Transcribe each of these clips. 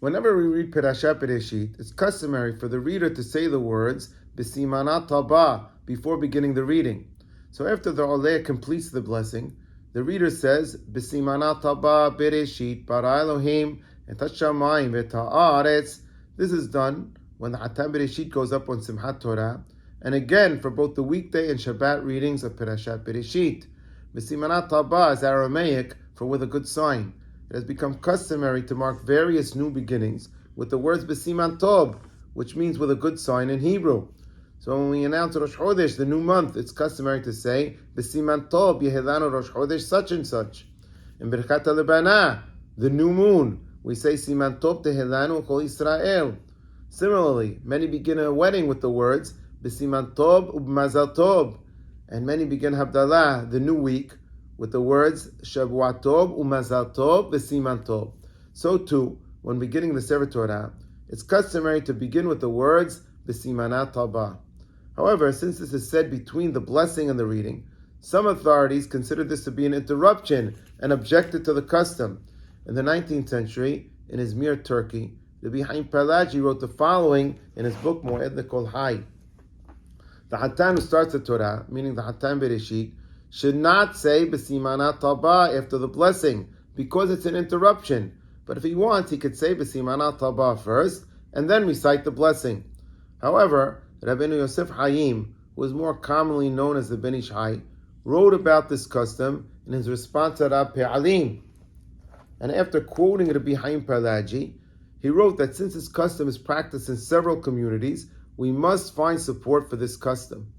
Whenever we read Perashat Bereshit, it's customary for the reader to say the words B'simana Taba before beginning the reading. So after the Oleh completes the blessing, the reader says B'simana Taba Bereshit bara Elohim et hashamayim et haaretz. This is done when the Hatam Bereshit goes up on Simchat Torah, and again for both the weekday and Shabbat readings of Perashat Bereshit. B'simana Taba is Aramaic for with a good sign. It has become customary to mark various new beginnings with the words B'siman Tov, which means with a good sign in Hebrew. So when we announce Rosh Chodesh, the new month, it's customary to say B'siman Tov Yehilanu Rosh Chodesh such and such. In Birkat HaLebanah, the new moon, we say Siman Tov Tehilanu Chol Yisrael. Similarly, many begin a wedding with the words B'siman Tov U'b'mazal Tov, and many begin Havdalah, the new week, with the words Shavua Tov U'mazal Tov V'siman Tov. So too, when beginning the Sefer Torah, it's customary to begin with the words B'simana Taba. However, since this is said between the blessing and the reading, some authorities consider this to be an interruption and objected to the custom. In the 19th century, in Izmir, Turkey, Rabbi Haim Parlagi wrote the following in his book Moed Lekol Hai. The Hatan who starts the Torah, meaning the Hatan Bereshit, should not say B'simana Taba after the blessing, because it's an interruption. But if he wants, he could say B'simana Taba first, and then recite the blessing. However, Rabbeinu Yosef Hayim, who is more commonly known as the Ben Ish Hai, wrote about this custom in his response to Rab Pe'alim. And after quoting Rabbi Haim Parlagi, he wrote that since this custom is practiced in several communities, we must find support for this custom.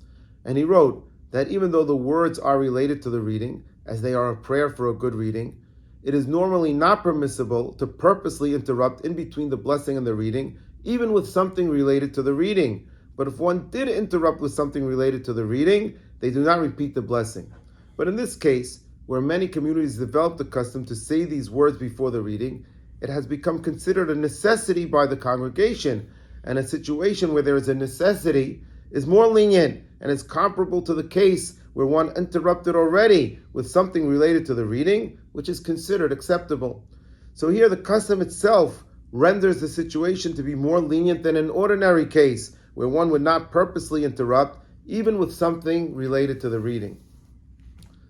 And he wrote that even though the words are related to the reading, as they are a prayer for a good reading, it is normally not permissible to purposely interrupt in between the blessing and the reading, even with something related to the reading. But if one did interrupt with something related to the reading, they do not repeat the blessing. But in this case, where many communities developed the custom to say these words before the reading, it has become considered a necessity by the congregation, and a situation where there is a necessity is more lenient and is comparable to the case where one interrupted already with something related to the reading, which is considered acceptable. So here the custom itself renders the situation to be more lenient than an ordinary case, where one would not purposely interrupt, even with something related to the reading.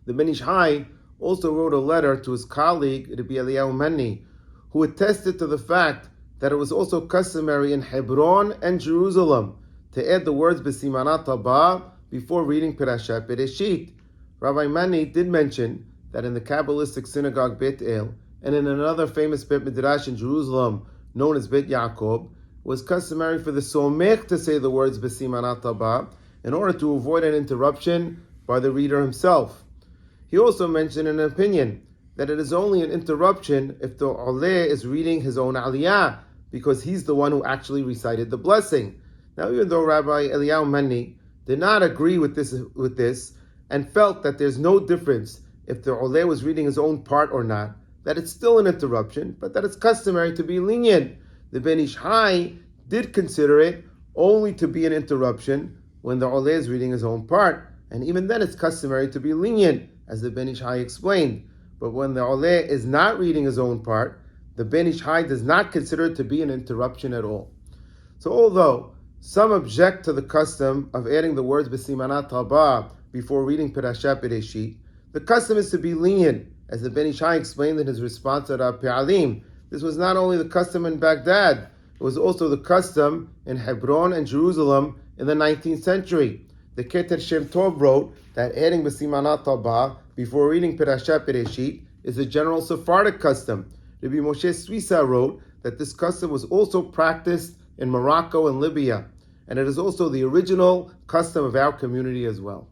The Ben Ish Hai also wrote a letter to his colleague, Rabbi Eliyahu Menni, who attested to the fact that it was also customary in Hebron and Jerusalem to add the words B'simana Taba before reading Perashat Bereshit. Rabbi Menni did mention that in the Kabbalistic synagogue Beit El and in another famous Beit Midrash in Jerusalem known as Beit Yaakov, it was customary for the Somech to say the words B'simana Taba in order to avoid an interruption by the reader himself. He also mentioned an opinion that it is only an interruption if the Oleh is reading his own Aliyah, because he's the one who actually recited the blessing. Now, even though Rabbi Eliyahu Menni did not agree with this and felt that there's no difference if the Oleh was reading his own part or not, that it's still an interruption, but that it's customary to be lenient. The Ben Ish Hai did consider it only to be an interruption when the Oleh is reading his own part, and even then it's customary to be lenient, as the Ben Ish Hai explained. But when the Oleh is not reading his own part, the Ben Ish Hai does not consider it to be an interruption at all. So although some object to the custom of adding the words B'simana Taba before reading Perashat Bereshit, the custom is to be lenient, as the Ben Ish Hai explained in his response to Rab Pe'alim. This was not only the custom in Baghdad, it was also the custom in Hebron and Jerusalem in the 19th century. The Keter Shem Tov wrote that adding B'simana Taba before reading Perashat Bereshit is a general Sephardic custom. Rabbi Moshe Suisa wrote that this custom was also practiced in Morocco and Libya, and it is also the original custom of our community as well.